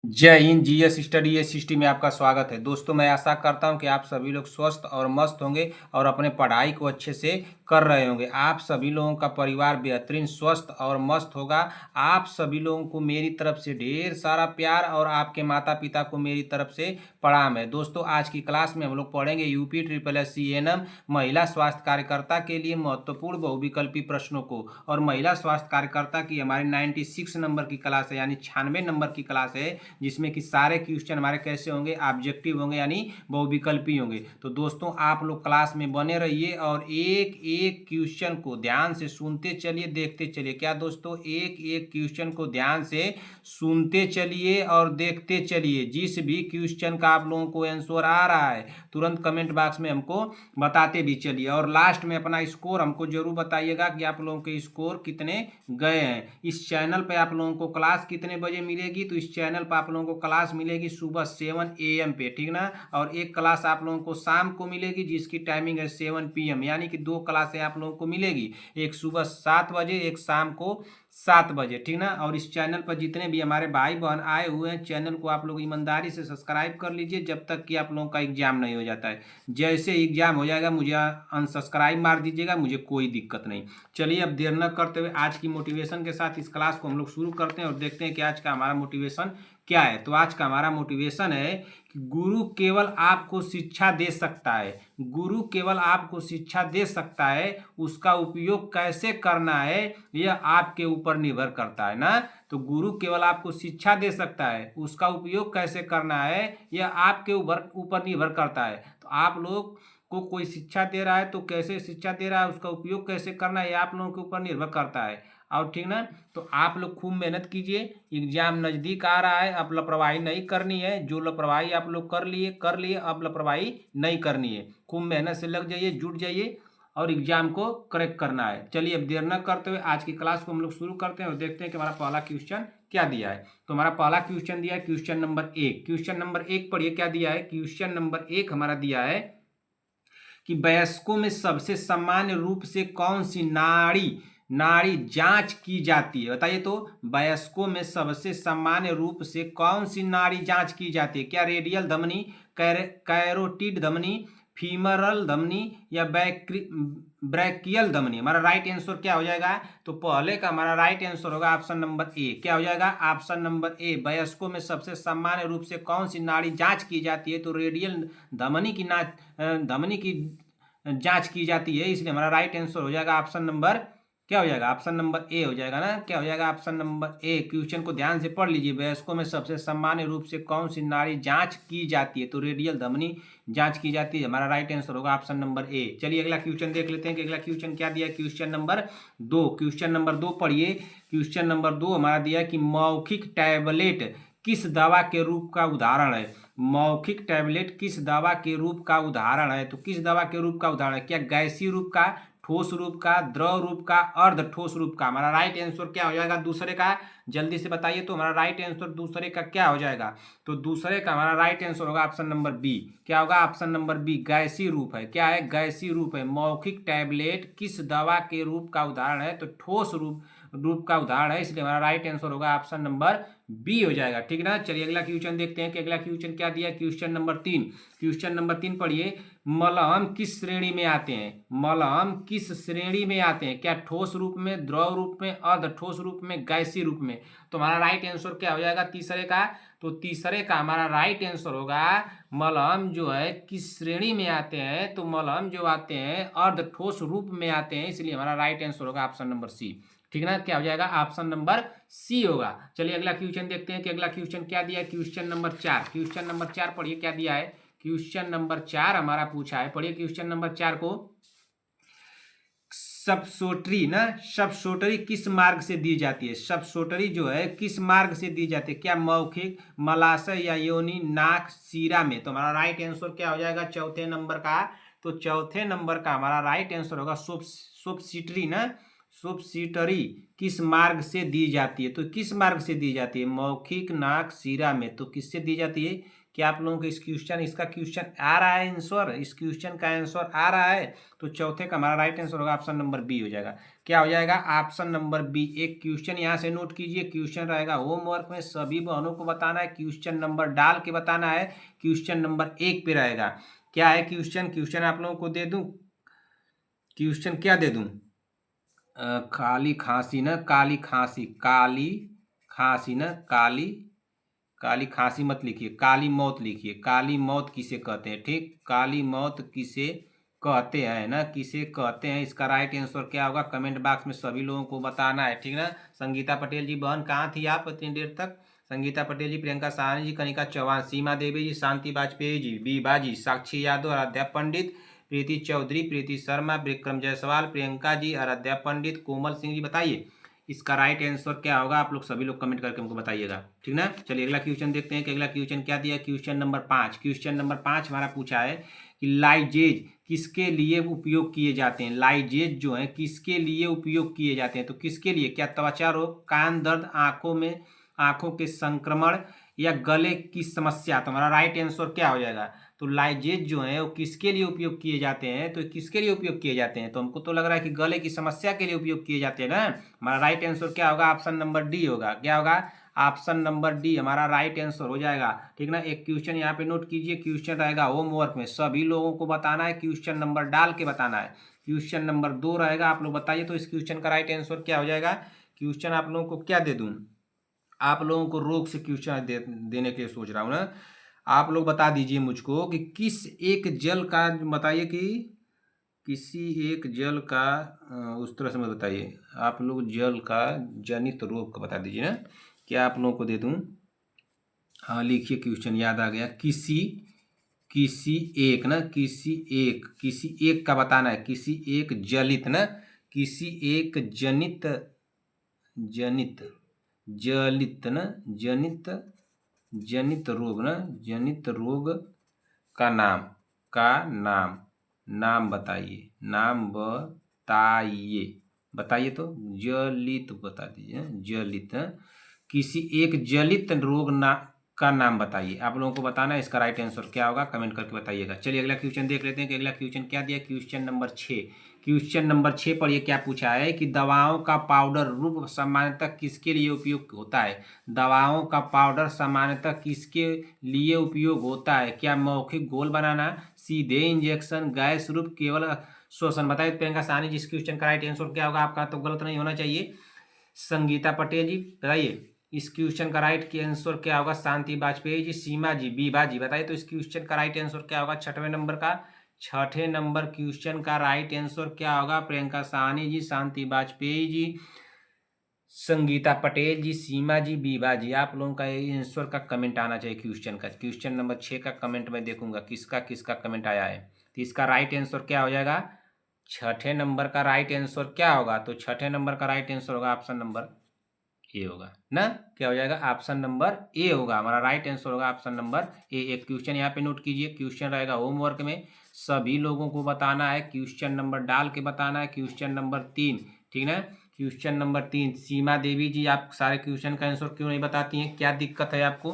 जय Hind. GS study एस60 में आपका स्वागत है। दोस्तों, मैं आशा करता हूं कि आप सभी लोग स्वस्थ और मस्त होंगे और अपने पढ़ाई को अच्छे से कर रहे होंगे। आप सभी लोगों का परिवार बेहतरीन स्वस्थ और मस्त होगा। आप सभी लोगों को मेरी तरफ से ढेर सारा प्यार और आपके माता पिता को मेरी तरफ से प्रणाम है। दोस्तों, आज की क्लास में हम लोग पढ़ेंगे UP triple S C N M महिला स्वास्थ्य कार्यकर्ता के लिए महत्वपूर्ण बहुविकल्पी प्रश्नों को। और महिला स्वास्थ्य कार्यकर्ता की हमारी 96 नंबर की क्लास है, यानी 96 नंबर की क्लास है, जिसमें कि सारे क्वेश्चन हमारे कैसे होंगे, ऑब्जेक्टिव होंगे, यानी बहुविकल्पी होंगे। तो दोस्तों, आप लोग क्लास में बने रहिए और एक एक क्वेश्चन को ध्यान से सुनते चलिए, देखते चलिए। क्या दोस्तों, एक एक क्वेश्चन को ध्यान से सुनते चलिए और देखते चलिए। जिस भी क्वेश्चन का आप लोगों को आंसर आ रहा है, तुरंत कमेंट बॉक्स में हमको बताते भी चलिए। और लास्ट में अपना स्कोर हमको जरूर बताइएगा कि आप लोगों के स्कोर कितने गए हैं। इस चैनल पे आप लोगों को क्लास कितने बजे मिलेगी? तो इस चैनल पर आप लोगों को क्लास मिलेगी सुबह 7 AM पे, ठीक ना। और एक क्लास आप लोगों को शाम को मिलेगी, जिसकी टाइमिंग है 7 PM, यानी कि दो क्लासें आप लोगों को मिलेगी, एक सुबह 7 बजे, एक शाम को 7 बजे, ठीक ना। और इस चैनल पर जितने भी हमारे भाई बहन आए हुए हैं, चैनल को आप लोग ईमानदारी से सब्सक्राइब कर लीजिए, जब तक कि आप लोगों का एग्जाम नहीं हो जाता है। जैसे एग्जाम हो जाएगा मुझे अनसब्सक्राइब मार दीजिएगा, मुझे कोई दिक्कत नहीं। चलिए, अब देर न करते हुए आज की मोटिवेशन के साथ इस क्लास को हम लोग शुरू करते हैं और देखते हैं कि आज का हमारा मोटिवेशन क्या है। तो आज का हमारा मोटिवेशन है कि गुरु केवल आपको शिक्षा दे सकता है। गुरु केवल आपको शिक्षा दे सकता है, उसका उपयोग कैसे करना है यह आपके ऊपर निर्भर करता है ना। तो गुरु केवल आपको शिक्षा दे सकता है, उसका उपयोग कैसे करना है यह आपके ऊपर निर्भर करता है। तो आप लोग को कोई शिक्षा दे रहा है तो कैसे शिक्षा दे रहा है, उसका उपयोग कैसे करना है, ये आप लोगों के ऊपर निर्भर करता है। और ठीक ना, तो आप लोग खूब मेहनत कीजिए, एग्जाम नज़दीक आ रहा है, अब लापरवाही नहीं करनी है। जो लापरवाही आप लोग कर लिए, अब लापरवाही नहीं करनी है। खूब मेहनत से लग जाइए, जुट जाइए और एग्जाम को क्रैक करना है। चलिए, अब देर न करते हुए आज की क्लास को हम लोग शुरू करते हैं और देखते हैं कि हमारा पहला क्वेश्चन क्या दिया है। तो हमारा पहला क्वेश्चन दिया है क्वेश्चन नंबर 1। क्वेश्चन नंबर 1 पढ़िए क्या दिया है। क्वेश्चन नंबर 1 हमारा दिया है कि वयस्कों में सबसे सामान्य रूप से कौन सी नाड़ी नाड़ी जांच की जाती है? बताइए तो, वयस्कों में सबसे सामान्य रूप से कौन सी नाड़ी जांच की जाती है? क्या रेडियल धमनी, कैरोटिड धमनी, फीमरल धमनी या ब्रैकियल धमनी? हमारा राइट आंसर क्या हो जाएगा? तो पहले का हमारा राइट आंसर होगा ऑप्शन नंबर ए। क्या हो जाएगा? ऑप्शन नंबर ए, वयस्कों में सबसे सामान्य रूप से कौन सी नाड़ी जांच की जाती है? तो रेडियल धमनी की जांच की जाती है, इसलिए हमारा राइट आंसर हो जाएगा ऑप्शन नंबर, क्या हो जाएगा? ऑप्शन नंबर ए हो जाएगा ना। क्या हो जाएगा? Option number A. क्वेश्चन को ध्यान से पढ़ लीजिए, वयस्कों में सबसे सामान्य रूप से कौन सी नाड़ी जांच की जाती है? तो रेडियल धमनी जांच की जाती है, हमारा राइट आंसर होगा ऑप्शन नंबर ए। चलिए, अगला क्वेश्चन देख लेते हैं कि अगला क्वेश्चन क्या दिया है। Question number 2। क्वेश्चन नंबर 2 पढ़िए। क्वेश्चन नंबर 2 हमारा दिया है कि मौखिक टैबलेट किस दवा के रूप का उदाहरण है? मौखिक टैबलेट किस दवा के रूप का उदाहरण है? तो किस दवा के रूप का उदाहरण है? क्या गैसीय रूप का, ठोस रूप का, द्रव रूप का, अर्ध ठोस रूप का? हमारा राइट आंसर क्या हो जाएगा दूसरे का? जल्दी से बताइए तो, हमारा राइट आंसर दूसरे का क्या हो जाएगा? तो दूसरे का हमारा राइट आंसर होगा ऑप्शन नंबर बी। क्या होगा? ऑप्शन नंबर बी, गैसीय रूप है। क्या है? गैसीय रूप है। मौखिक टैबलेट किस दवा के रूप का उदाहरण है? तो ठोस रूप का उदाहरण है, इसलिए हमारा राइट आंसर होगा ऑप्शन नंबर बी हो जाएगा, ठीक ना। चलिए, अगला क्वेश्चन देखते हैं कि अगला क्वेश्चन क्या दिया। Question number 3। क्वेश्चन नंबर 3 पढ़िए। मलहम किस श्रेणी में आते हैं? मलहम किस श्रेणी में आते हैं? क्या ठोस रूप में, द्रव रूप में, अर्ध ठोस रूप में, गैसीय रूप में? तो हमारा राइट आंसर क्या हो जाएगा तीसरे का? तो तीसरे का हमारा राइट आंसर होगा, मलहम जो है किस श्रेणी में आते हैं? तो मलहम जो आते हैं अर्ध ठोस रूप में आते हैं, इसलिए हमारा राइट आंसर होगा ऑप्शन नंबर सी, ठीक ना। क्या हो जाएगा? ऑप्शन नंबर सी होगा। चलिए, अगला क्वेश्चन देखते हैं कि अगला क्वेश्चन क्या दिया है। Question number 4। क्वेश्चन नंबर 4 पढ़िए क्या दिया है। क्वेश्चन नंबर 4 हमारा पूछा है, पढ़िए क्वेश्चन नंबर 4 को। सबसोटरी ना, सबसोटरी किस मार्ग से दी जाती है? सबसोटरी जो है किस मार्ग से दी जाती है? क्या मौखिक, मलाशय या योनि, नाक, सीरा में? तो हमारा राइट आंसर क्या हो जाएगा चौथे नंबर का? तो चौथे नंबर का हमारा राइट आंसर होगा सोपसिटरी ना, सुब्सिटरी किस मार्ग से दी जाती है? तो किस मार्ग से दी जाती है? मौखिक, नाक, शिरा में। तो किससे दी जाती है? क्या आप लोगों को इसका क्वेश्चन आ रहा है आंसर? इस क्वेश्चन का आंसर आ रहा है? तो चौथे का हमारा राइट आंसर होगा ऑप्शन नंबर बी हो जाएगा। क्या हो जाएगा? Option number B. एक क्वेश्चन यहाँ से नोट कीजिए, क्वेश्चन रहेगा होमवर्क में, सभी बहनों को बताना है, क्वेश्चन नंबर डाल के बताना है। क्वेश्चन नंबर 1 पे रहेगा। क्या है क्वेश्चन आप लोगों को दे दूं? क्वेश्चन क्या दे दूं? काली खांसी न काली खांसी, काली खांसी न काली, काली खांसी मत लिखिए, काली मौत लिखिए। काली मौत किसे कहते हैं? ठीक, काली मौत किसे कहते हैं ना, किसे कहते हैं? इसका राइट आंसर क्या होगा? कमेंट बॉक्स में सभी लोगों को बताना है, ठीक ना। संगीता पटेल जी बहन कहाँ थी आप इतनी देर तक? संगीता पटेल जी, प्रियंका साहनी जी, कनिका चौहान, सीमा देवी जी, शांति वाजपेयी जी, बीबा जी, साक्षी यादव, आराध्या पंडित, प्रीति चौधरी, प्रीति शर्मा, विक्रम जायसवाल, प्रियंका जी, आराध्या पंडित, कोमल सिंह जी। बताइए इसका राइट आंसर क्या होगा? आप लोग सभी लोग कमेंट करके हमको बताइएगा, ठीक ना। चलिए अगला क्वेश्चन देखते हैं कि अगला क्वेश्चन क्या दिया। Question number 5। क्वेश्चन नंबर 5 हमारा पूछा है कि लाइजेज किसके लिए उपयोग किए जाते हैं? लाइजेज जो है किसके लिए उपयोग किए जाते हैं? तो किसके लिए? क्या त्वचा रोग, कान दर्द, आंखों के संक्रमण, या गले की समस्या? तो हमारा राइट आंसर क्या हो जाएगा? तो लाइजेज जो है वो किसके लिए उपयोग किए जाते हैं? तो किसके लिए उपयोग किए जाते हैं? तो हमको तो लग रहा है कि गले की समस्या के लिए उपयोग किए जाते हैं ना। हमारा राइट आंसर क्या होगा? ऑप्शन नंबर डी होगा। क्या होगा? ऑप्शन नंबर डी हमारा राइट आंसर हो जाएगा, ठीक ना। एक क्वेश्चन यहाँ पे नोट कीजिए, क्वेश्चन रहेगा होमवर्क में, सभी लोगों को बताना है, क्वेश्चन नंबर डाल के बताना है। क्वेश्चन नंबर 2 रहेगा, आप लोग बताइए तो इस क्वेश्चन का राइट आंसर क्या हो जाएगा? क्वेश्चन आप लोगों को क्या दे दूं? आप लोगों को रोग से क्वेश्चन देने के लिए सोच रहा हूँ ना। आप लोग बता दीजिए मुझको कि किस एक जल का, बताइए कि किसी एक जल का, उस तरह से मत बताइए, आप लोग जल का जनित रोग का बता दीजिए ना। क्या आप लोगों को दे दूं? हाँ लिखिए, क्वेश्चन याद आ गया। किसी किसी एक ना, किसी एक का बताना है, किसी एक जलित ना, किसी एक जनित, जनित जलित ना, जनित जनित रोग ना, जनित रोग का नाम, का नाम नाम बताइए, नाम बताइए, बताइए तो जलित बता दीजिए, जलित, किसी एक जलित रोग का नाम बताइए। आप लोगों को बताना है, इसका राइट आंसर क्या होगा कमेंट करके बताइएगा। चलिए अगला क्वेश्चन देख लेते हैं कि अगला क्वेश्चन क्या दिया। Question number 6। क्वेश्चन नंबर 6 पर ये क्या पूछा है कि दवाओं का पाउडर रूप सामान्यतः किसके लिए उपयोग होता है? दवाओं का पाउडर सामान्यतः किसके लिए उपयोग होता है? क्या मौखिक घोल बनाना, सीधे इंजेक्शन, गैस रूप, केवल श्वसन? बताइए प्रियंका साहनी जी, इस क्वेश्चन का राइट आंसर क्या होगा? आपका तो गलत नहीं होना चाहिए। संगीता पटेल जी बताइए इस क्वेश्चन का राइट के आंसर क्या होगा? शांति वाजपेयी जी, सीमा जी, बीबा जी, बताइए तो इस क्वेश्चन का राइट आंसर क्या होगा? छठवें नंबर का, छठे नंबर क्वेश्चन का राइट आंसर क्या होगा? प्रियंका साहनी जी, शांति वाजपेयी जी, संगीता पटेल जी, सीमा जी, बीबा जी। आप लोगों का आंसर का कमेंट आना चाहिए क्वेश्चन का। क्वेश्चन नंबर 6 का कमेंट मैं देखूंगा किसका किसका कमेंट आया है। तो इसका राइट आंसर क्या हो जाएगा? छठे नंबर का राइट आंसर क्या होगा? तो छठे नंबर का राइट आंसर होगा ऑप्शन नंबर ए होगा ना। क्या हो जाएगा? ऑप्शन नंबर ए होगा, हमारा राइट आंसर होगा ऑप्शन नंबर ए। एक क्वेश्चन यहाँ पे नोट कीजिए, क्वेश्चन रहेगा होमवर्क में, सभी लोगों को बताना है, क्वेश्चन नंबर डाल के बताना है। क्वेश्चन नंबर 3, ठीक ना। क्वेश्चन नंबर 3, सीमा देवी जी, आप सारे क्वेश्चन का आंसर क्यों नहीं बताती हैं? क्या दिक्कत है आपको?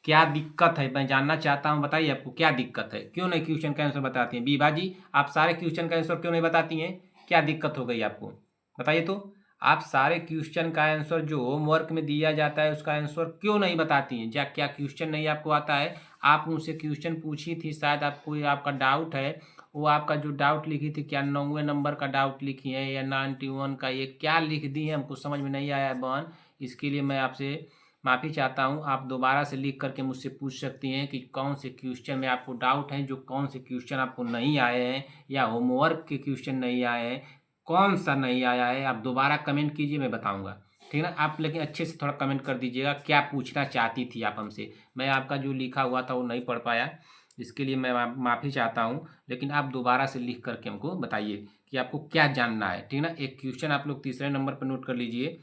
क्या दिक्कत है? मैं जानना चाहता हूँ, बताइए आपको क्या दिक्कत है, क्यों नहीं क्वेश्चन का आंसर बताती हैं? बीबा जी, आप सारे क्वेश्चन का आंसर क्यों नहीं बताती हैं? क्या दिक्कत हो गई आपको? बताइए तो। आप सारे क्वेश्चन का आंसर जो होमवर्क में दिया जाता है उसका आंसर क्यों नहीं बताती हैं? क्या क्वेश्चन नहीं आपको आता है? आप उनसे क्वेश्चन पूछी थी, शायद आपको आपका डाउट है, वो आपका जो डाउट लिखी थी, क्या 9वें नंबर का डाउट लिखी है या 91 का, ये क्या लिख दी है हमको समझ में नहीं आया है बहन। इसके लिए मैं आपसे माफ़ी चाहता हूँ। आप दोबारा से लिख करके मुझसे पूछ सकती हैं कि कौन से क्वेश्चन में आपको डाउट है, जो कौन से क्वेश्चन आपको नहीं आए हैं, या होमवर्क के क्वेश्चन नहीं आए हैं, कौन सा नहीं आया है, आप दोबारा कमेंट कीजिए, मैं बताऊंगा, ठीक है ना। आप लेकिन अच्छे से थोड़ा कमेंट कर दीजिएगा, क्या पूछना चाहती थी आप हमसे। मैं आपका जो लिखा हुआ था वो नहीं पढ़ पाया, इसके लिए मैं माफ़ी चाहता हूँ, लेकिन आप दोबारा से लिख करके हमको बताइए कि आपको क्या जानना है, ठीक है ना। एक क्वेश्चन आप लोग तीसरे नंबर पर नोट कर लीजिए।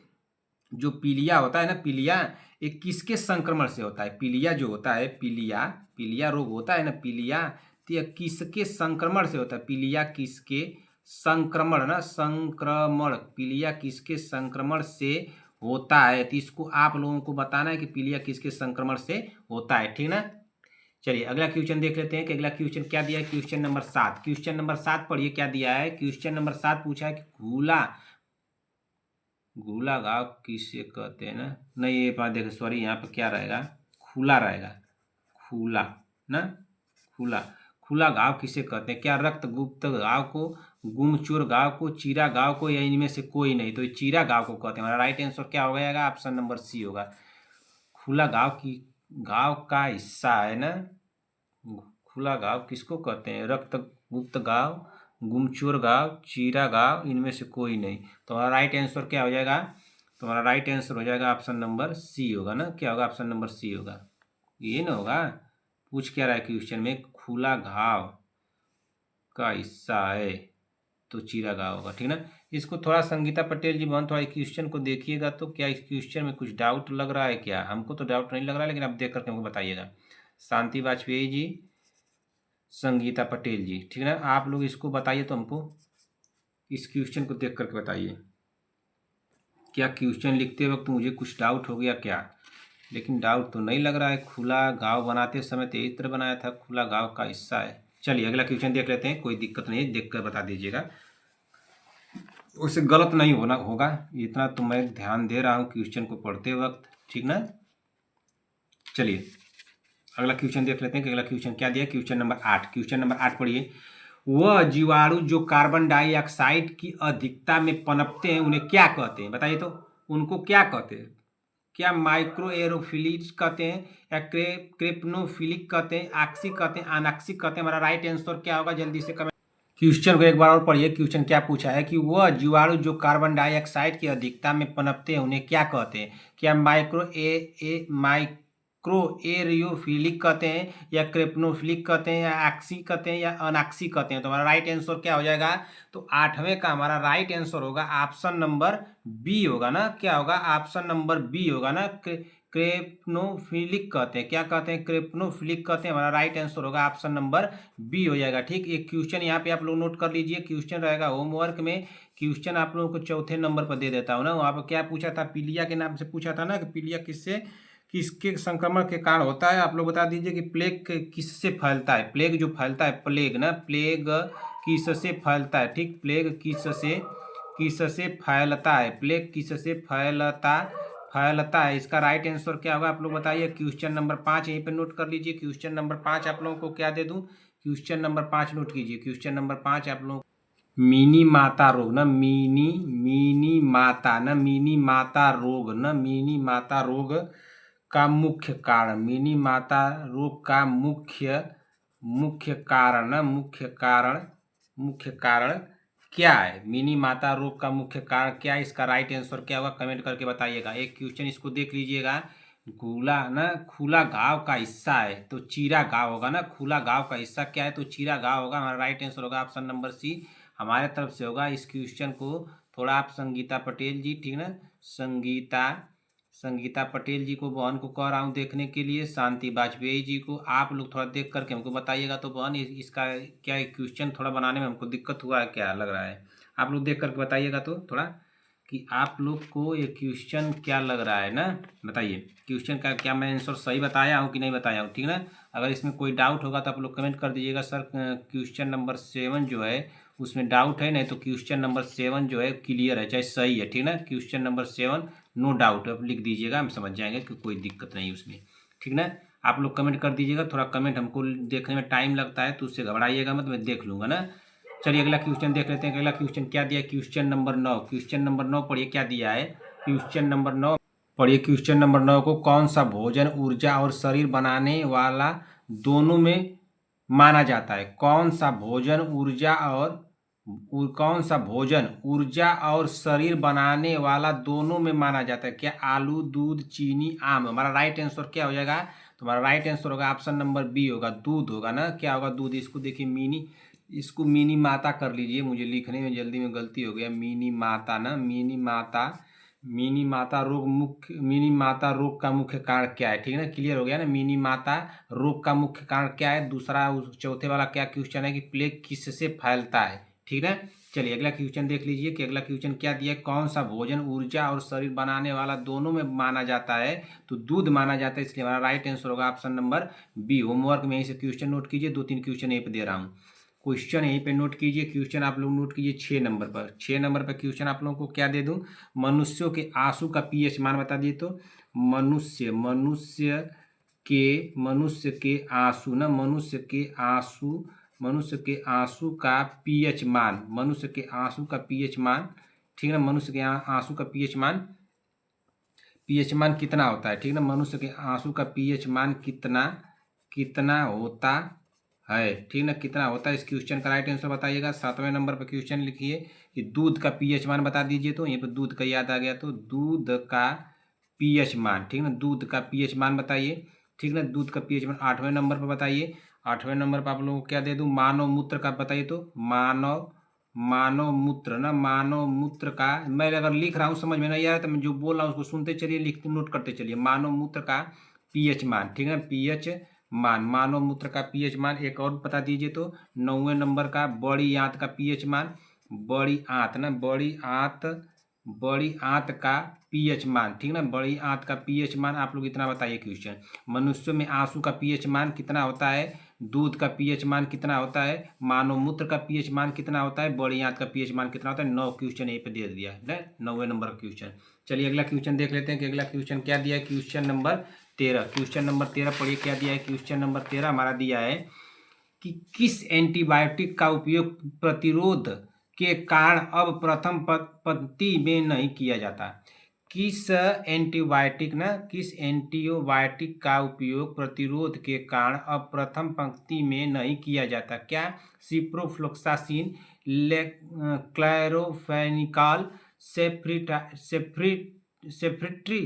जो पीलिया होता है ना, पीलिया, ये किसके संक्रमण से होता है? पीलिया जो होता है, पीलिया, पीलिया रोग होता है ना, पीलिया, तो यह किसके संक्रमण से होता है? पीलिया किसके संक्रमण ना, संक्रमण, पीलिया किसके संक्रमण से होता है, तो इसको आप लोगों को बताना है कि पीलिया किसके संक्रमण से होता है, ठीक ना। चलिए अगला क्वेश्चन देख लेते हैं कि अगला क्वेश्चन क्या दिया है। क्वेश्चन नंबर 7, क्वेश्चन नंबर 7 पढ़िए क्या दिया है। क्वेश्चन नंबर 7 पूछा है कि घूला घाव किसे कहते हैं ना, नहीं ये बात देखो सॉरी, यहाँ पे क्या रहेगा, खुला रहेगा, खुला ना, खुला, खुला घाव किसे कहते हैं, क्या रक्त गुप्त घाव को, गुमचुर घाव को, चीरा घाव को, या इनमें से कोई नहीं, तो ये चीरा घाव को कहते हैं। हमारा राइट आंसर क्या हो जाएगा, ऑप्शन नंबर सी होगा। खुला घाव की घाव का हिस्सा है ना, खुला घाव किसको कहते हैं, रक्त गुप्त घाव, गुमचुर घाव, चीरा घाव, इनमें से कोई नहीं। तो हमारा राइट आंसर क्या हो जाएगा, तो हमारा राइट आंसर हो जाएगा ऑप्शन नंबर सी होगा ना, क्या होगा, ऑप्शन नंबर सी होगा, ये ना होगा। पूछ क्या रहा है क्वेश्चन में, खुला घाव का हिस्सा है तो चीरा घाव होगा, ठीक ना। इसको थोड़ा संगीता पटेल जी बहन थोड़ा क्वेश्चन को देखिएगा, तो क्या इस क्वेश्चन में कुछ डाउट लग रहा है क्या, हमको तो डाउट नहीं लग रहा है, लेकिन आप देख करके हमको बताइएगा। शांति वाजपेयी जी, संगीता पटेल जी, ठीक है ना, आप लोग इसको बताइए, तो हमको इस क्वेश्चन को देख करके बताइए, क्या क्वेश्चन लिखते वक्त मुझे कुछ डाउट हो गया क्या, लेकिन डाउट तो नहीं लग रहा है। खुला घाव बनाते समय तो इस तरह बनाया था, खुला घाव का हिस्सा है। चलिए अगला क्वेश्चन देख लेते हैं, कोई दिक्कत नहीं है, देख कर बता दीजिएगा, उससे गलत नहीं होना होगा, इतना तो मैं ध्यान दे रहा हूँ क्वेश्चन को पढ़ते वक्त, ठीक ना। चलिए अगला क्वेश्चन देख लेते हैं कि अगला क्वेश्चन क्या दिया। क्वेश्चन नंबर 8, क्वेश्चन नंबर 8 पढ़िए। वह जीवाणु जो कार्बन डाइऑक्साइड की अधिकता में पनपते हैं उन्हें क्या कहते हैं, बताइए तो, उनको क्या कहते हैं, क्या माइक्रो एरोफिलिक कहते हैं, या क्रेप्नोफिलिक कहते हैं, आक्सिक कहते हैं, अनाक्सिक कहते हैं। हमारा राइट आंसर क्या होगा, जल्दी से कमेंट। क्वेश्चन को एक बार और पढ़िए। क्वेश्चन क्या पूछा है कि वह जीवाणु जो कार्बन डाइऑक्साइड की अधिकता में पनपते हैं उन्हें क्या कहते हैं, क्या माइक्रो एरियोफिलिक कहते हैं, या क्रेप्नोफिलिक कहते हैं, या एक्सी कहते हैं, या अनाक्सी कहते हैं। तो हमारा राइट आंसर क्या हो जाएगा, तो 8वें का हमारा राइट आंसर होगा ऑप्शन नंबर बी होगा ना, क्या होगा, ऑप्शन नंबर बी होगा ना, क्रेप्नोफिलिक कहते हैं, क्या कहते हैं, क्रेप्नोफिलिक कहते हैं। हमारा राइट आंसर होगा ऑप्शन नंबर बी हो जाएगा, ठीक। एक क्वेश्चन यहाँ पे आप लोग नोट कर लीजिए, क्वेश्चन रहेगा होमवर्क में, क्वेश्चन आप लोगों को चौथे नंबर पर दे देता हूँ ना। वहाँ पर क्या पूछा था, पीलिया के नाम से पूछा था ना, कि पीलिया किसके संक्रमण के कारण होता है। आप लोग बता दीजिए कि प्लेग किससे फैलता है, प्लेग जो फैलता है, प्लेग ना, प्लेग किससे फैलता है, ठीक, प्लेग किससे फैलता है, प्लेग किससे फैलता है। इसका राइट आंसर क्या होगा, आप लोग बताइए। क्वेश्चन नंबर 5 यहीं पे नोट कर लीजिए। क्वेश्चन नंबर 5 आप लोगों को क्या दे दूं, क्वेश्चन नंबर 5 नोट कीजिए। क्वेश्चन नंबर 5 आप लोग, मिनी माता रोग ना, मिनी माता ना, मिनी माता रोग ना, मिनी माता रोग का मुख्य कारण, मिनी माता रोग का मुख्य कारण ना, मुख्य कारण क्या है, मिनी माता रोग का मुख्य कारण क्या है। इसका राइट आंसर क्या होगा, कमेंट करके बताइएगा। एक क्वेश्चन इसको देख लीजिएगा, खुला घाव का हिस्सा है तो चीरा घाव होगा ना, खुला घाव का हिस्सा क्या है, तो चीरा घाव होगा। हमारा राइट आंसर होगा ऑप्शन नंबर सी, हमारे तरफ से होगा। इस क्वेश्चन को थोड़ा आप संगीता पटेल जी, ठीक ना, संगीता पटेल जी को, बहन को कह रहा हूँ देखने के लिए, शांति वाजपेयी जी को, आप लोग थोड़ा देख करके हमको बताइएगा। तो बहन इसका क्या क्वेश्चन थोड़ा बनाने में हमको दिक्कत हुआ है क्या लग रहा है, आप लोग देख करके बताइएगा तो थोड़ा, कि आप लोग को ये क्वेश्चन क्या लग रहा है ना, बताइए क्वेश्चन का क्या मैं आंसर सही बताया हूँ कि नहीं बताया हूँ, ठीक ना। अगर इसमें कोई डाउट होगा तो आप लोग कमेंट कर दीजिएगा, सर क्वेश्चन नंबर 7 जो है उसमें डाउट है, नहीं तो क्वेश्चन नंबर 7 जो है क्लियर है, चाहे सही है, ठीक ना। क्वेश्चन नंबर 7 नो डाउट, अब लिख दीजिएगा, हम समझ जाएंगे कि कोई दिक्कत नहीं उसमें, ठीक ना। आप लोग कमेंट कर दीजिएगा, थोड़ा कमेंट हमको देखने में टाइम लगता है तो उससे घबराइएगा मत, मैं देख लूँगा ना। चलिए अगला क्वेश्चन देख लेते हैं। अगला क्वेश्चन क्या दिया है, क्वेश्चन नंबर 9, क्वेश्चन नंबर 9 पढ़िए क्या दिया है। क्वेश्चन नंबर 9 पढ़िए। क्वेश्चन नंबर 9 को, कौन सा भोजन ऊर्जा और शरीर बनाने वाला दोनों में माना जाता है, कौन सा भोजन ऊर्जा और शरीर बनाने वाला दोनों में माना जाता है, क्या आलू, दूध, चीनी, आम। हमारा राइट आंसर क्या हो जाएगा, तो हमारा राइट आंसर होगा ऑप्शन नंबर बी होगा, दूध होगा ना, क्या होगा, दूध। इसको देखिए इसको मिनी माता कर लीजिए, मुझे लिखने में जल्दी में गलती हो गया, मिनी माता ना, मिनी माता रोग का मुख्य कारण क्या है, ठीक है ना, क्लियर हो गया ना। मिनी माता रोग का मुख्य कारण क्या है। दूसरा उस चौथे वाला क्या क्वेश्चन है कि प्लेग किससे फैलता है, ठीक है। चलिए अगला क्वेश्चन देख लीजिए कि अगला क्वेश्चन क्या दिया है। कौन सा भोजन ऊर्जा और शरीर बनाने वाला दोनों में माना जाता है? तो दूध माना जाता है, इसलिए हमारा राइट आंसर होगा ऑप्शन नंबर बी। होमवर्क में यहीं से क्वेश्चन नोट कीजिए, 2-3 क्वेश्चन यहीं पे दे रहा हूँ। क्वेश्चन यहीं पे नोट कीजिए, क्वेश्चन आप लोग नोट कीजिए 6 नंबर पर। 6 नंबर पर क्वेश्चन आप लोगों को क्या दे दूँ, मनुष्यों के आंसू का पीएच मान बता दिए। तो मनुष्य के आंसू ना, मनुष्य के आंसू का पीएच मान, मनुष्य के आंसू का पीएच मान, ठीक है ना। मनुष्य के आंसू का पीएच मान कितना होता है, ठीक है ना। मनुष्य के आंसू का पीएच मान कितना होता है, ठीक ना, कितना होता है। इस क्वेश्चन का राइट आंसर बताइएगा। 7वें नंबर पर क्वेश्चन लिखिए कि दूध का पीएच मान बता दीजिए। तो यहाँ पर दूध का याद आ गया, तो दूध का पीएच मान, ठीक ना, दूध का पीएच मान बताइए, ठीक ना। दूध का पीएच मान 8वें नंबर पर बताइए। 8वें नंबर पर आप लोगों को क्या दे दूँ, मानव मूत्र का बताइए। तो मानव मूत्र ना, मानव मूत्र का, मैं अगर लिख रहा हूँ समझ में नहीं आ रहा तो मैं जो बोल रहा हूँ उसको सुनते चलिए, लिखते नोट करते चलिए। मानव मूत्र का पीएच मान, ठीक है, पीएच मान, मानव मूत्र का पीएच मान। एक और बता दीजिए। तो 9वें नंबर का बड़ी आंत का पीएच मान, बड़ी आंत ना, बड़ी आंत का पीएच मान, ठीक ना, बड़ी आंत का पीएच मान आप लोग इतना बताइए क्वेश्चन। मनुष्यों में आंसू का पीएच मान कितना होता है, दूध का पीएच मान कितना होता है, मानव मूत्र का पीएच मान कितना होता है, बड़ी आंत का पीएच मान कितना होता है। 9 क्वेश्चन यहीं पे दे दिया है, 9वें नंबर का क्वेश्चन। चलिए अगला क्वेश्चन देख लेते हैं कि अगला क्वेश्चन क्या दिया है। क्वेश्चन नंबर 13, क्वेश्चन नंबर 13 पढ़िए क्या दिया है। क्वेश्चन नंबर 13 हमारा दिया है कि किस एंटीबायोटिक का उपयोग प्रतिरोध के कारण अब प्रथम पंक्ति में नहीं किया जाता। किस एंटीबायोटिक का उपयोग प्रतिरोध के कारण अब प्रथम पंक्ति में नहीं किया जाता। क्या सिप्रोफ्लोक्सासिन, क्लोरोफेनिकॉल, सेफ्रिट्री,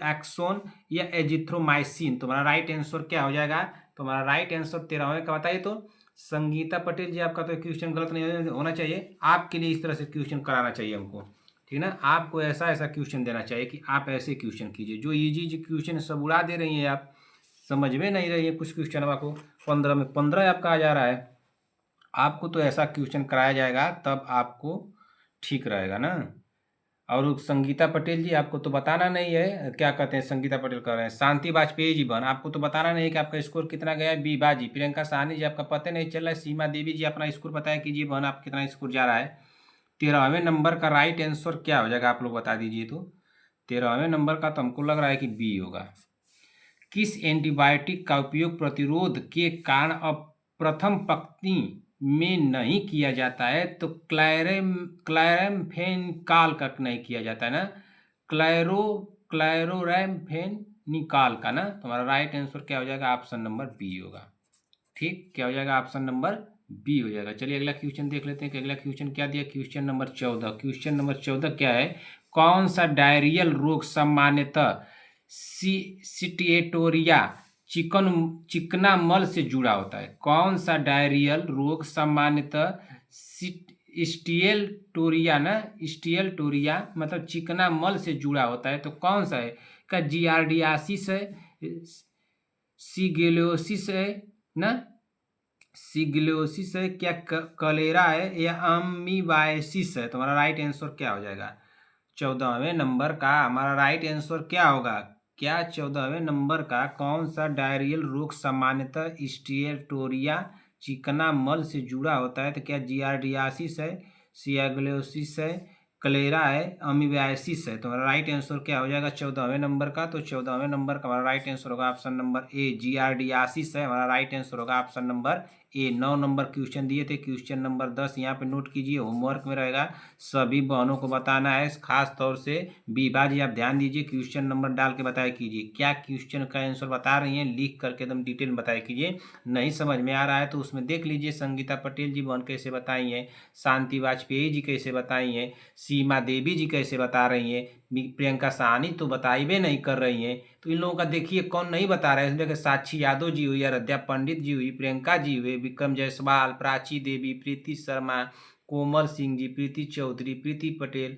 एक्सोन या एजिथ्रोमाइसिन। तुम्हारा राइट आंसर क्या हो जाएगा। तुम्हारा राइट आंसर 13वें का बताइए। तो संगीता पटेल जी, आपका तो क्वेश्चन गलत नहीं होना चाहिए, आपके लिए इस तरह से क्वेश्चन कराना चाहिए हमको, ठीक ना। आपको ऐसा क्वेश्चन देना चाहिए कि आप ऐसे क्वेश्चन कीजिए। जो इजी क्वेश्चन सब उड़ा दे रही हैं आप, समझ में नहीं रही है कुछ क्वेश्चन आपको। 15 में 15 आपका आ जा रहा है। आपको तो ऐसा क्वेश्चन कराया जाएगा तब आपको ठीक रहेगा ना। और संगीता पटेल जी, आपको तो बताना नहीं है, क्या कहते हैं, संगीता पटेल कह रहे हैं शांति वाजपेयी जी बन, आपको तो बताना नहीं है कि आपका स्कोर कितना गया है। बीबा जी, प्रियंका साहनी जी, आपका पता नहीं चल रहा है। सीमा देवी जी, अपना स्कोर बताया कीजिए बन, आप कितना स्कोर जा रहा है। 13वें नंबर का राइट आंसर क्या हो जाएगा, आप लोग बता दीजिए। तो 13वें नंबर का तो हमको लग रहा है कि बी होगा। किस एंटीबायोटिक का उपयोग प्रतिरोध के कारण अब प्रथम पंक्ति में नहीं किया जाता है। तो क्लोरामफेनिकॉल का नहीं किया जाता है ना, क्लोरामफेनिकॉल का ना। तुम्हारा राइट आंसर क्या हो जाएगा, ऑप्शन नंबर बी होगा। ठीक, क्या हो जाएगा, ऑप्शन नंबर बी हो जाएगा। चलिए अगला क्वेश्चन देख लेते हैं कि अगला क्वेश्चन क्या दिया। क्वेश्चन नंबर 14, क्वेश्चन नंबर 14 क्या है। कौन सा डायरियल रोग सामान्यतः सिटिएटोरिया चिकना मल से जुड़ा होता है। कौन सा डायरियल रोग सामान्यतः स्टिएटोरिया मतलब चिकना मल से जुड़ा होता है। तो कौन सा है, का जियार्डियासिस है, सिगेलोसिस है ना, सिगलोसिस है, क्या कलेरा है, या अमीबाइसिस है। तुम्हारा राइट आंसर क्या हो जाएगा। 14वें नंबर का हमारा राइट आंसर क्या होगा। क्या 14वें नंबर का कौन सा डायरियल रोग सामान्यतः स्टिएटोरिया चिकना मल से जुड़ा होता है। तो क्या जियार्डियासिस है, सियाग्लोसिस है, कलेरा है, अमीबाइसिस है। तो हमारा राइट आंसर क्या हो जाएगा 14वें नंबर का। तो 14वें नंबर का हमारा राइट आंसर होगा ऑप्शन नंबर ए, जियार्डियासिस है। हमारा राइट आंसर होगा option number A. 9 number question दिए थे। क्वेश्चन नंबर 10 यहाँ पे नोट कीजिए, होमवर्क में रहेगा, सभी बहनों को बताना है, खास तौर से बीबा जी आप ध्यान दीजिए, क्वेश्चन नंबर डाल के बताया कीजिए। क्या क्वेश्चन का आंसर बता रही हैं, लिख करके एकदम डिटेल में बताया कीजिए। नहीं समझ में आ रहा है तो उसमें देख लीजिए संगीता पटेल जी बहन कैसे बताई हैं, शांति वाजपेयी जी कैसे बताई हैं, सीमा देवी जी कैसे बता रही हैं, प्रियंका साहनी तो बताइबे नहीं कर रही हैं। तो इन लोगों का देखिए कौन नहीं बता रहा है। इसमें साक्षी यादव जी हुई, आराध्या पंडित जी हुई, प्रियंका जी हुए, विक्रम जायसवाल, प्राची देवी, प्रीति शर्मा, कोमल सिंह जी, प्रीति चौधरी, प्रीति पटेल,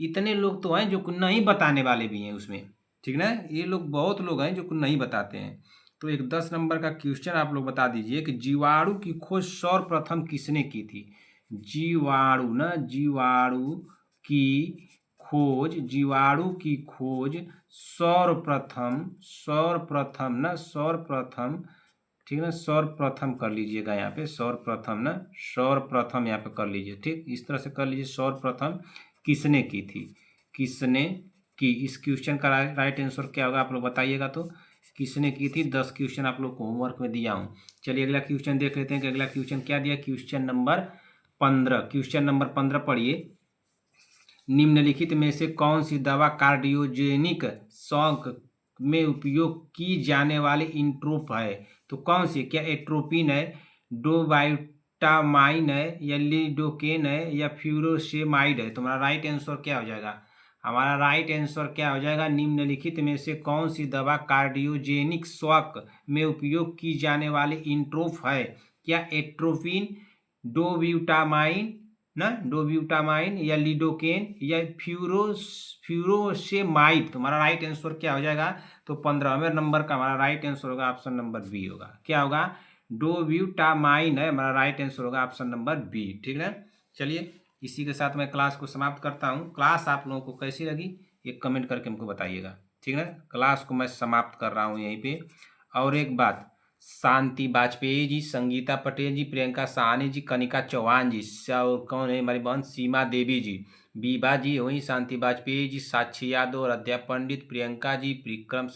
इतने लोग तो हैं जो नहीं बताने वाले भी हैं उसमें, ठीक ना। ये लोग बहुत लोग हैं जो नहीं बताते हैं। तो एक 10 नंबर का क्वेश्चन आप लोग बता दीजिए कि जीवाणु की खोज सर्वप्रथम किसने की थी। जीवाणु न जीवाणु की खोज सर्वप्रथम ठीक है, सर्वप्रथम कर लीजिएगा यहाँ पे, सर्वप्रथम यहाँ पे कर लीजिए। ठीक, इस तरह से कर लीजिए। सर्वप्रथम किसने की थी, किसने की। इस क्वेश्चन का राइट आंसर क्या होगा आप लोग बताइएगा। तो किसने की थी, 10 क्वेश्चन आप लोग को होमवर्क में दिया हूँ। चलिए अगला क्वेश्चन देख लेते हैं कि अगला क्वेश्चन क्या दिया। क्वेश्चन नंबर 15 पढ़िए। निम्नलिखित में से कौन सी दवा कार्डियोजेनिक शॉक में उपयोग की जाने वाली इंट्रोप है। तो कौन सी, क्या एट्रोपिन है, डोबाइटामाइन है, या लिडोकेन है, या फ्यूरोसेमाइड है। तुम्हारा राइट आंसर क्या हो जाएगा, हमारा राइट आंसर क्या हो जाएगा, निम्नलिखित में से कौन सी दवा कार्डियोजेनिक शॉक में उपयोग की जाने वाली इंट्रोप है। क्या एट्रोपिन, डोब्यूटामाइन डोब्यूटामाइन, या लिडोकेन, या फ्यूरोसेमाइड। तुम्हारा राइट आंसर क्या हो जाएगा। तो 15वें नंबर का हमारा राइट आंसर होगा ऑप्शन नंबर बी होगा। क्या होगा, डोब्यूटामाइन है हमारा राइट आंसर होगा ऑप्शन नंबर बी। ठीक है, चलिए इसी के साथ मैं क्लास को समाप्त करता हूँ। क्लास आप लोगों को कैसी लगी एक कमेंट करके हमको बताइएगा। ठीक है, क्लास को मैं समाप्त कर रहा हूँ यहीं पे। और एक बात, शांति वाजपेयी जी, संगीता पटेल जी, प्रियंका साहनी जी, कनिका चौहान जी, और कौन है हमारी बहन सीमा देवी जी, बीबा जी वही, शांति वाजपेयी जी, साक्षी यादव, आराध्या पंडित, प्रियंका जी, विक्रम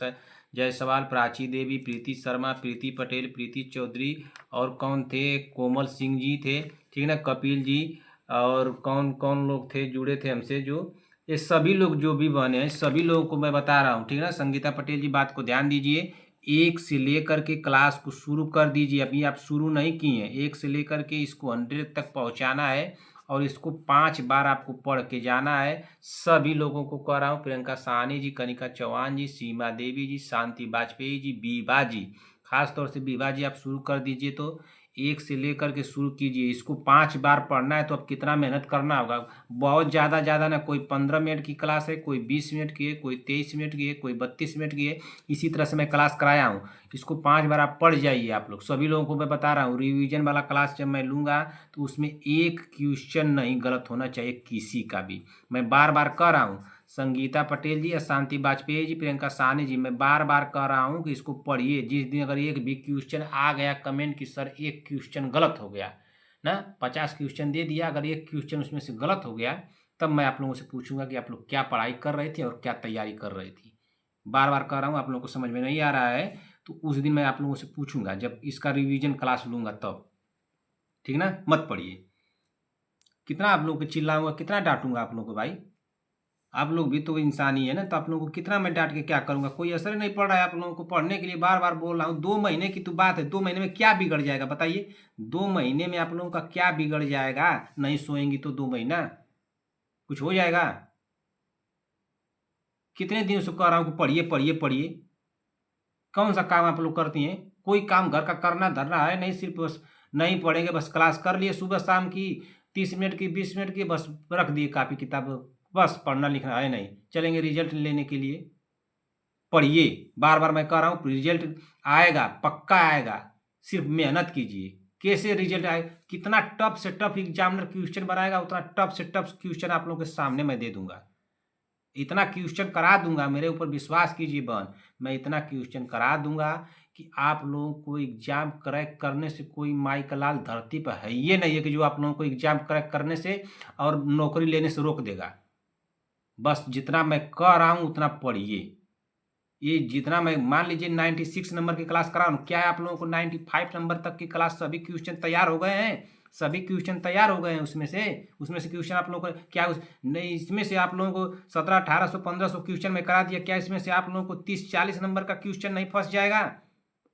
जायसवाल, प्राची देवी, प्रीति शर्मा, प्रीति पटेल, प्रीति चौधरी, और कौन थे, कोमल सिंह जी थे। ठीक है, कपिल जी, और कौन कौन लोग थे जुड़े थे हमसे, जो ये सभी लोग जो भी बने हैं सभी लोगों को मैं बता रहा हूँ। ठीक है ना, संगीता पटेल जी बात को ध्यान दीजिए। 1 से लेकर के क्लास को शुरू कर दीजिए। अभी आप शुरू नहीं किए हैं, 1 से लेकर के इसको 100 तक पहुंचाना है, और इसको 5 बार आपको पढ़ के जाना है। सभी लोगों को कह रहा हूँ, प्रियंका साहनी जी, कनिका चौहान जी, सीमा देवी जी, शांति वाजपेयी जी, बीबा जी, खास तौर से बीबा जी आप शुरू कर दीजिए। तो 1 से लेकर के शुरू कीजिए, इसको 5 बार पढ़ना है। तो अब कितना मेहनत करना होगा, बहुत ज़्यादा ना, कोई 15 मिनट की क्लास है, कोई 20 मिनट की है, कोई 23 मिनट की है, कोई 32 मिनट की है। इसी तरह से मैं क्लास कराया हूँ। इसको 5 बार आप पढ़ जाइए। आप लोग सभी लोगों को मैं बता रहा हूँ, रिवीजन वाला क्लास जब मैं लूँगा तो उसमें एक क्वेश्चन नहीं गलत होना चाहिए किसी का भी। मैं बार बार कह रहा हूँ, संगीता पटेल जी, शांति वाजपेयी जी, प्रियंका साहनी जी, मैं बार बार कह रहा हूँ कि इसको पढ़िए। जिस दिन अगर एक भी क्वेश्चन आ गया कमेंट कि सर एक क्वेश्चन गलत हो गया ना, 50 क्वेश्चन दे दिया, अगर एक क्वेश्चन उसमें से गलत हो गया, तब मैं आप लोगों से पूछूंगा कि आप लोग क्या पढ़ाई कर रहे थे और क्या तैयारी कर रही थी। बार बार कह रहा हूँ, आप लोगों को समझ में नहीं आ रहा है तो उस दिन मैं आप लोगों से पूछूंगा जब इसका रिवीजन क्लास लूंगा तब। ठीक ना, मत पढ़िए। कितना आप लोगों को चिल्लाऊंगा, कितना डांटूंगा आप लोगों को भाई। आप लोग भी तो इंसान ही है ना, तो आप लोगों को कितना मैं डांट के क्या करूंगा। कोई असर ही नहीं पड़ रहा है आप लोगों को पढ़ने के लिए। बार बार बोल रहा हूँ, 2 महीने की तो बात है, 2 महीने में क्या बिगड़ जाएगा बताइए। 2 महीने में आप लोगों का क्या बिगड़ जाएगा, नहीं सोएंगी तो 2 महीना कुछ हो जाएगा। कितने दिनों से कह रहा हूँ कि पढ़िए पढ़िए पढ़िए। कौन सा काम आप लोग करती हैं, कोई काम घर का करना धरना है नहीं, सिर्फ बस नहीं पढ़ेंगे, बस क्लास कर लिए सुबह शाम की 30 मिनट की 20 मिनट की, बस रख दिए कापी किताब, बस पढ़ना लिखना है नहीं। चलेंगे रिजल्ट लेने के लिए, पढ़िए। बार बार मैं कह रहा हूँ रिजल्ट आएगा, पक्का आएगा, सिर्फ मेहनत कीजिए। कैसे रिजल्ट आए, कितना टफ से टफ एग्जामिनर क्वेश्चन बनाएगा उतना टफ से टफ क्वेश्चन आप लोगों के सामने मैं दे दूंगा। इतना क्वेश्चन करा दूंगा, मेरे ऊपर विश्वास कीजिए बहन, मैं इतना क्वेश्चन करा दूंगा कि आप लोगों को एग्जाम क्रैक करने से कोई माई का लाल धरती पर है ये नहीं है कि जो आप लोगों को एग्जाम क्रैक करने से और नौकरी लेने से रोक देगा। बस जितना मैं कह रहा हूँ उतना पढ़िए। ये जितना मैं मान लीजिए 96 नंबर की क्लास करा हूँ, क्या है आप लोगों को 95 नंबर तक की क्लास सभी क्वेश्चन तैयार हो गए हैं, सभी क्वेश्चन तैयार हो गए हैं। उसमें से क्वेश्चन आप लोगों को क्या नहीं, इसमें से आप लोगों को 1700 1800 1500 क्वेश्चन में करा दिया, क्या इसमें से आप लोगों को 30 40 नंबर का क्वेश्चन नहीं फंस जाएगा।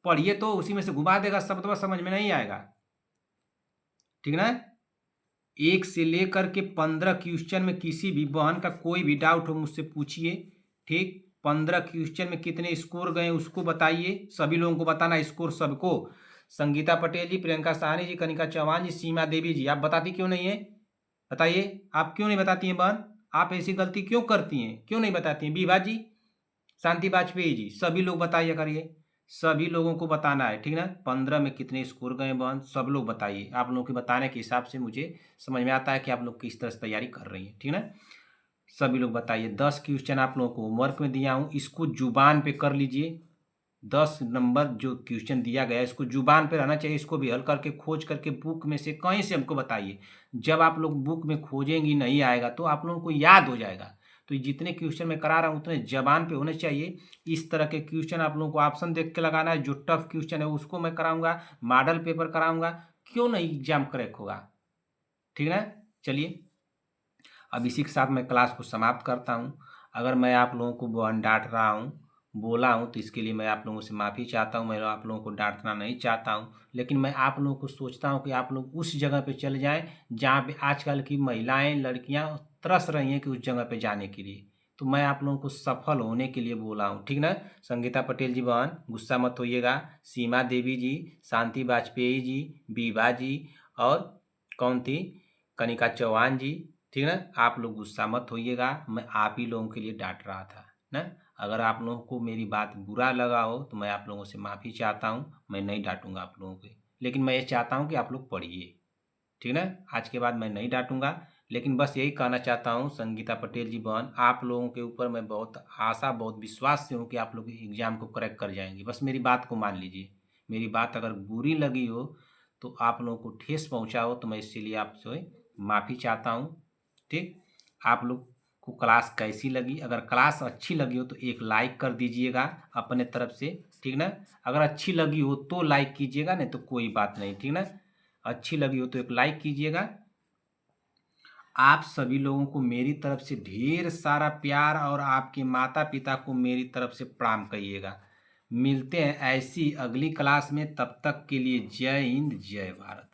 पढ़िए तो उसी में से घुमा देगा, सब तो समझ में नहीं आएगा। ठीक ना, 1 से लेकर के 15 क्वेश्चन में किसी भी बहन का कोई भी डाउट हो मुझसे पूछिए। ठीक, 15 क्वेश्चन में कितने स्कोर गए उसको बताइए, सभी लोगों को बताना स्कोर सबको। संगीता पटेल जी, प्रियंका साहनी जी, कनिका चौहान जी, सीमा देवी जी, आप बताती क्यों नहीं है, बताइए आप क्यों नहीं बताती हैं बहन, आप ऐसी गलती क्यों करती हैं, क्यों नहीं बताती हैं। विभा जी, शांति वाजपेयी जी, सभी लोग बताइए करिए। सभी लोगों को बताना है, ठीक ना। 15 में कितने स्कोर गए बहन, सब लोग बताइए। आप लोगों के बताने के हिसाब से मुझे समझ में आता है कि आप लोग किस तरह से तैयारी कर रही हैं, ठीक ना। सभी लोग बताइए। 10 क्वेश्चन आप लोगों को होमवर्क में दिया हूँ, इसको जुबान पे कर लीजिए। 10 नंबर जो क्वेश्चन दिया गया है इसको जुबान पे रहना चाहिए, इसको भी हल करके खोज करके बुक में से कहीं से हमको बताइए। जब आप लोग बुक में खोजेंगी नहीं आएगा तो आप लोगों को याद हो जाएगा। तो ये जितने क्वेश्चन मैं करा रहा हूँ उतने जबान पे होने चाहिए। इस तरह के क्वेश्चन आप लोगों को ऑप्शन देख के लगाना है। जो टफ क्वेश्चन है उसको मैं कराऊंगा, मॉडल पेपर कराऊंगा, क्यों नहीं एग्जाम क्रैक होगा, ठीक है। चलिए, अब इसी के साथ मैं क्लास को समाप्त करता हूँ। अगर मैं आप लोगों को डांट रहा हूँ, बोला हूँ, तो इसके लिए मैं आप लोगों से माफ़ी चाहता हूँ। मैं आप लोगों को डांटना नहीं चाहता हूँ, लेकिन मैं आप लोगों को सोचता हूँ कि आप लोग उस जगह पे चले जाएं जहाँ पे आजकल की महिलाएं लड़कियां तरस रही हैं कि उस जगह पे जाने के लिए। तो मैं आप लोगों को सफल होने के लिए बोला हूँ, ठीक ना। संगीता पटेल जी बहन गुस्सा मत होइएगा, सीमा देवी जी, शांति वाजपेयी जी, बीबा जी, और कौन थी, कनिका चौहान जी, ठीक है ना। आप लोग गुस्सा मत होइएगा, मैं आप ही लोगों के लिए डांट रहा था ना। अगर आप लोगों को मेरी बात बुरा लगा हो तो मैं आप लोगों से माफ़ी चाहता हूँ, मैं नहीं डांटूंगा आप लोगों को। लेकिन मैं ये चाहता हूँ कि आप लोग पढ़िए, ठीक ना। आज के बाद मैं नहीं डांटूंगा, लेकिन बस यही कहना चाहता हूँ संगीता पटेल जी बहन, आप लोगों के ऊपर मैं बहुत आशा, बहुत विश्वास से हूँ कि आप लोग एग्ज़ाम को क्रैक कर जाएंगे। बस मेरी बात को मान लीजिए। मेरी बात अगर बुरी लगी हो तो आप लोगों को ठेस पहुँचा हो तो मैं इसके लिए आपसे माफ़ी चाहता हूँ, ठीक। आप लोग को क्लास कैसी लगी, अगर क्लास अच्छी लगी हो तो एक लाइक कर दीजिएगा अपने तरफ से, ठीक ना। अगर अच्छी लगी हो तो लाइक कीजिएगा, नहीं तो कोई बात नहीं, ठीक ना। अच्छी लगी हो तो एक लाइक कीजिएगा। आप सभी लोगों को मेरी तरफ से ढेर सारा प्यार और आपके माता पिता को मेरी तरफ से प्रणाम कहिएगा। मिलते हैं ऐसी अगली क्लास में, तब तक के लिए जय हिंद जय भारत।